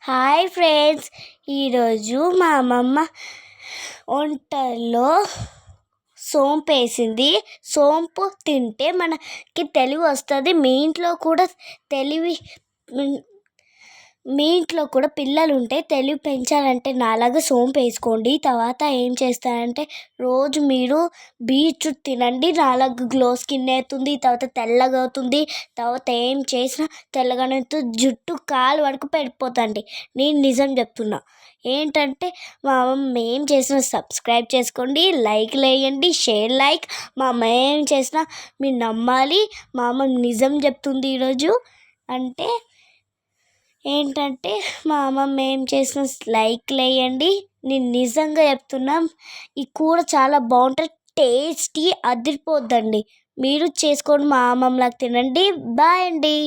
Hi friends, ఈరోజు మా అమ్మమ్మ వంటల్లో సోంపు వేసింది. సోంపు తింటే మనకి తెలివి వస్తుంది. మీ ఇంట్లో కూడా పిల్లలు ఉంటే తెలివి పెంచాలంటే నాలాగా సోంపు వేసుకోండి. తర్వాత ఏం చేస్తారంటే రోజు మీరు బీట్రూట్ తినండి. నాలాగా గ్లో స్కిన్ అవుతుంది, తర్వాత తెల్లగా అవుతుంది. తర్వాత ఏం చేసినా తెల్లగానే జుట్టు కాలు వరకు పెరిగిపోతుంది. నేను నిజం చెప్తున్నా. ఏంటంటే మా అమ్మ ఏం చేసినా సబ్స్క్రైబ్ చేసుకోండి, లైక్లు వేయండి, షేర్ మా అమ్మ ఏం చేసినా మీరు నమ్మాలి. మా అమ్మ నిజం చెప్తుంది ఈరోజు. అంటే ఏంటంటే మా అమ్మమ్మ ఏం చేసిన లైక్లు వేయండి. నేను నిజంగా చెప్తున్నా, ఈ కూర చాలా బాగుంటుంది, టేస్టీ అదిరిపోద్దండి. మీరు చేసుకొని మా అమ్మమ్మలాగా తినండి. బాయ్ అండి.